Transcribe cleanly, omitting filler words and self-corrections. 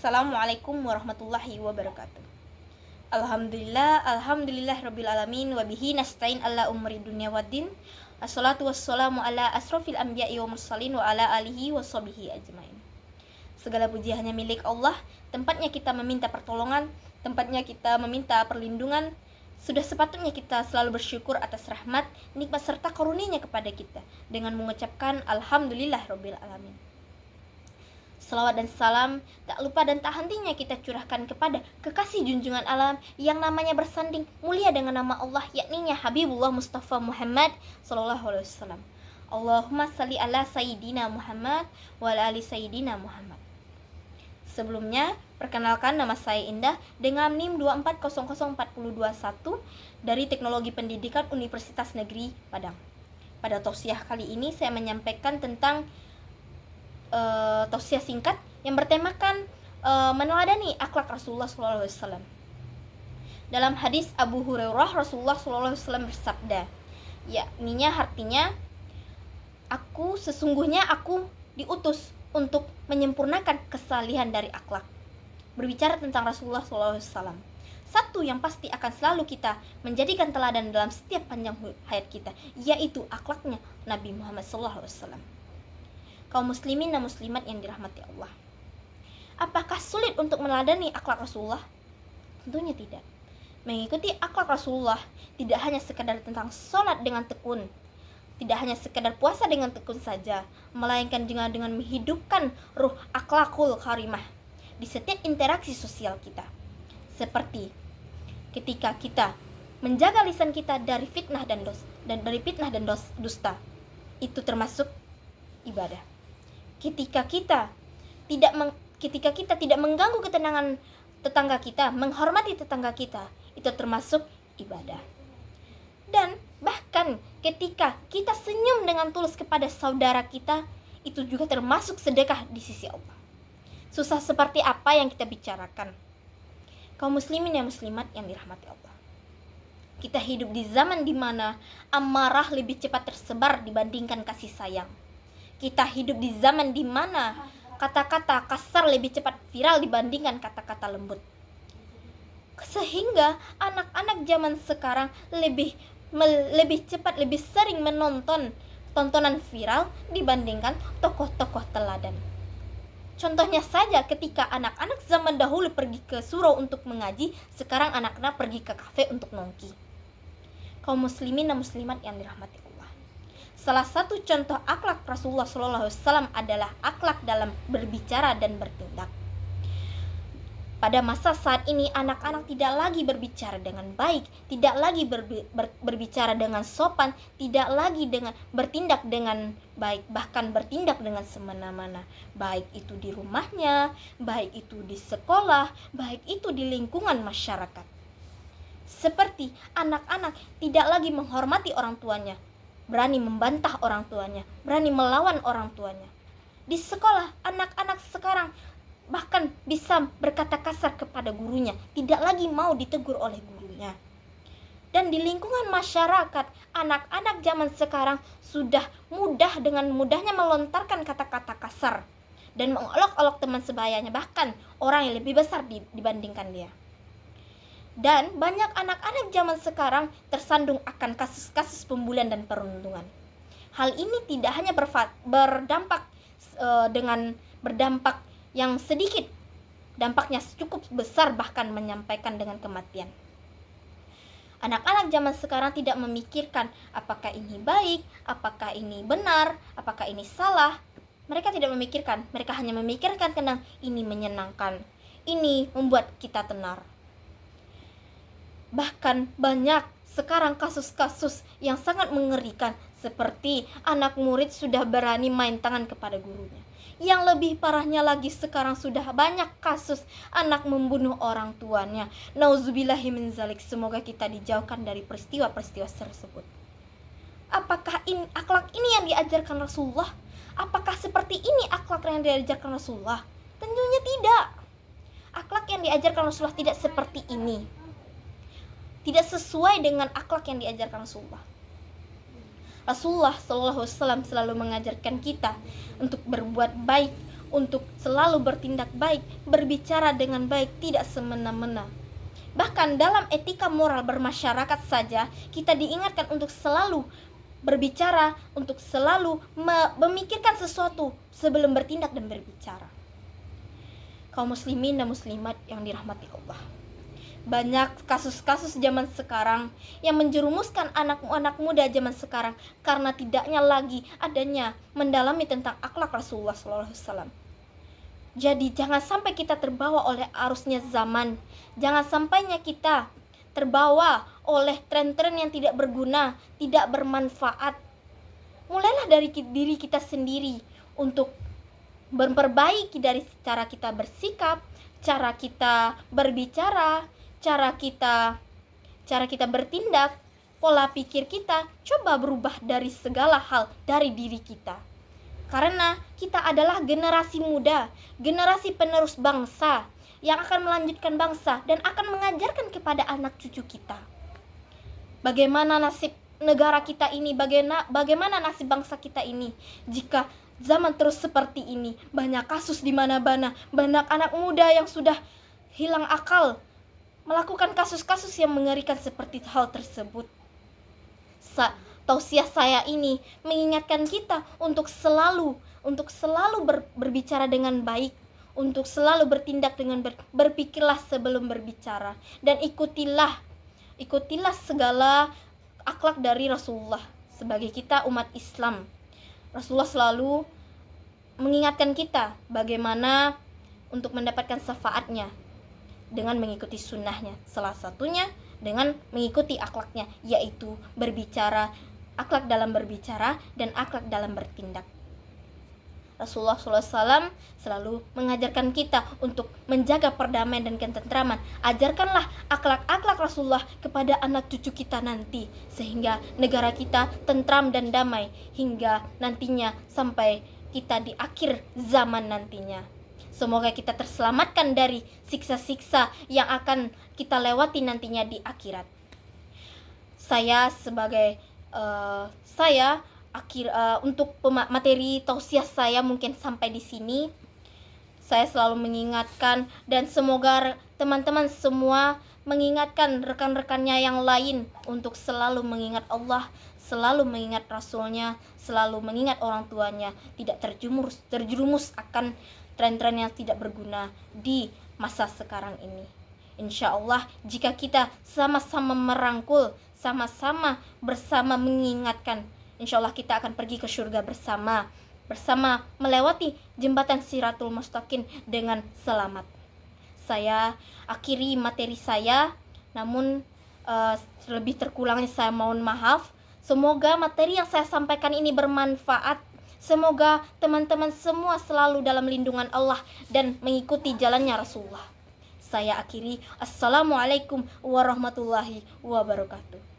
Assalamualaikum warahmatullahi wabarakatuh. Alhamdulillah rabbil alamin wa bihi nasta'in ala umri dunya waddin. Assalatu wassalamu ala asrofil anbiya'i wa mursalin wa ala alihi wa sahbihi ajmain. Segala puji hanya milik Allah, tempatnya kita meminta pertolongan, tempatnya kita meminta perlindungan. Sudah sepatutnya kita selalu bersyukur atas rahmat, nikmat serta karunia kepada kita dengan mengucapkan alhamdulillah rabbil alamin. Salawat dan salam tak lupa dan tak hentinya kita curahkan kepada kekasih junjungan alam yang namanya bersanding mulia dengan nama Allah, yakninya Habibullah Mustafa Muhammad sallallahu alaihi wasallam. Allahumma salli ala sayyidina Muhammad wa ala ali sayyidina Muhammad. Sebelumnya, perkenalkan nama saya Indah dengan NIM 2400421 dari Teknologi Pendidikan Universitas Negeri Padang. Pada tausiah kali ini saya menyampaikan tentang tausiah singkat yang bertemakan meneladani akhlak Rasulullah SAW. Dalam hadis Abu Hurairah, Rasulullah SAW bersabda, yakninya artinya, sesungguhnya aku diutus untuk menyempurnakan kesalihan dari akhlak. Berbicara tentang Rasulullah SAW, satu yang pasti akan selalu kita menjadikan teladan dalam setiap panjang hayat kita, yaitu akhlaknya Nabi Muhammad SAW. Kaum muslimin dan muslimat yang dirahmati Allah, apakah sulit untuk meneladani akhlak Rasulullah? Tentunya tidak. Mengikuti akhlak Rasulullah tidak hanya sekadar tentang sholat dengan tekun, tidak hanya sekadar puasa dengan tekun saja, melainkan dengan menghidupkan ruh akhlakul karimah di setiap interaksi sosial kita. Seperti ketika kita menjaga lisan kita dari fitnah dan dusta, itu termasuk ibadah. Ketika kita tidak mengganggu ketenangan tetangga kita, menghormati tetangga kita, itu termasuk ibadah. Dan bahkan ketika kita senyum dengan tulus kepada saudara kita, itu juga termasuk sedekah di sisi Allah. Susah seperti apa yang kita bicarakan? Kaum muslimin dan muslimat yang dirahmati Allah, kita hidup di zaman di mana amarah lebih cepat tersebar dibandingkan kasih sayang. Kita hidup di zaman di mana kata-kata kasar lebih cepat viral dibandingkan kata-kata lembut. Sehingga anak-anak zaman sekarang lebih sering menonton tontonan viral dibandingkan tokoh-tokoh teladan. Contohnya saja ketika anak-anak zaman dahulu pergi ke surau untuk mengaji, sekarang anak-anak pergi ke kafe untuk nongki. Kaum muslimin dan muslimat yang dirahmati Allah, salah satu contoh akhlak Rasulullah SAW adalah akhlak dalam berbicara dan bertindak. Pada masa saat ini, anak-anak tidak lagi berbicara dengan baik, tidak lagi berbicara dengan sopan, tidak lagi bertindak dengan baik, bahkan bertindak dengan semena-mena. Baik itu di rumahnya, baik itu di sekolah, baik itu di lingkungan masyarakat. Seperti anak-anak tidak lagi menghormati orang tuanya, berani membantah orang tuanya, berani melawan orang tuanya. Di sekolah, anak-anak sekarang bahkan bisa berkata kasar kepada gurunya, tidak lagi mau ditegur oleh gurunya. Dan di lingkungan masyarakat, anak-anak zaman sekarang sudah dengan mudahnya melontarkan kata-kata kasar dan mengolok-olok teman sebayanya, bahkan orang yang lebih besar dibandingkan dia. Dan banyak anak-anak zaman sekarang tersandung akan kasus-kasus pembulian dan perundungan. Hal ini tidak hanya berdampak yang sedikit, dampaknya cukup besar, bahkan menyampaikan dengan kematian. Anak-anak zaman sekarang tidak memikirkan apakah ini baik, apakah ini benar, apakah ini salah. Mereka tidak memikirkan, mereka hanya memikirkan tentang ini menyenangkan, ini membuat kita tenar. Bahkan banyak sekarang kasus-kasus yang sangat mengerikan, seperti anak murid sudah berani main tangan kepada gurunya. Yang lebih parahnya lagi, sekarang sudah banyak kasus anak membunuh orang tuanya. Nauzubillahi min zalik. Semoga kita dijauhkan dari peristiwa-peristiwa tersebut. Apakah akhlak ini yang diajarkan Rasulullah? Apakah seperti ini akhlak yang diajarkan Rasulullah? Tentunya tidak. Akhlak yang diajarkan Rasulullah tidak seperti ini, tidak sesuai dengan akhlak yang diajarkan Rasulullah. Rasulullah SAW selalu mengajarkan kita untuk berbuat baik, untuk selalu bertindak baik, berbicara dengan baik, tidak semena-mena. Bahkan dalam etika moral bermasyarakat saja, kita diingatkan untuk selalu berbicara, untuk selalu memikirkan sesuatu sebelum bertindak dan berbicara. Kaum muslimin dan muslimat yang dirahmati Allah, banyak kasus-kasus zaman sekarang yang menjerumuskan anak-anak muda zaman sekarang karena tidaknya lagi adanya mendalami tentang akhlak Rasulullah SAW. Jadi jangan sampai kita terbawa oleh arusnya zaman. Jangan sampainya kita terbawa oleh tren-tren yang tidak berguna, tidak bermanfaat. Mulailah dari diri kita sendiri untuk memperbaiki dari cara kita bersikap, cara kita berbicara, cara kita bertindak, pola pikir kita. Coba berubah dari segala hal dari diri kita. Karena kita adalah generasi muda, generasi penerus bangsa yang akan melanjutkan bangsa dan akan mengajarkan kepada anak cucu kita. Bagaimana nasib negara kita ini, bagaimana nasib bangsa kita ini jika zaman terus seperti ini. Banyak kasus di mana-mana, banyak anak muda yang sudah hilang akal melakukan kasus-kasus yang mengerikan seperti hal tersebut. Tausiah saya ini mengingatkan kita untuk selalu berbicara dengan baik, untuk selalu bertindak dengan berpikirlah sebelum berbicara, dan ikutilah segala akhlak dari Rasulullah. Sebagai kita umat Islam, Rasulullah selalu mengingatkan kita bagaimana untuk mendapatkan syafaatnya dengan mengikuti sunnahnya, salah satunya dengan mengikuti akhlaknya, yaitu berbicara, akhlak dalam berbicara dan akhlak dalam bertindak. Rasulullah SAW selalu mengajarkan kita untuk menjaga perdamaian dan ketentraman. Ajarkanlah akhlak-akhlak Rasulullah kepada anak cucu kita nanti, sehingga negara kita tentram dan damai hingga nantinya sampai kita di akhir zaman nantinya. Semoga kita terselamatkan dari siksa-siksa yang akan kita lewati nantinya di akhirat. Untuk materi tausiah saya mungkin sampai di sini. Saya selalu mengingatkan, dan semoga teman-teman semua mengingatkan rekan-rekannya yang lain untuk selalu mengingat Allah, selalu mengingat Rasulnya, selalu mengingat orang tuanya, tidak terjerumus akan tren-tren yang tidak berguna di masa sekarang ini. Insya Allah, jika kita sama-sama merangkul, sama-sama bersama mengingatkan, insya Allah kita akan pergi ke surga bersama melewati jembatan Siratul Mustaqim dengan selamat. Saya akhiri materi saya, namun lebih terkulangnya saya mohon maaf. Semoga materi yang saya sampaikan ini bermanfaat. Semoga teman-teman semua selalu dalam lindungan Allah dan mengikuti jalannya Rasulullah. Saya akhiri. Assalamualaikum warahmatullahi wabarakatuh.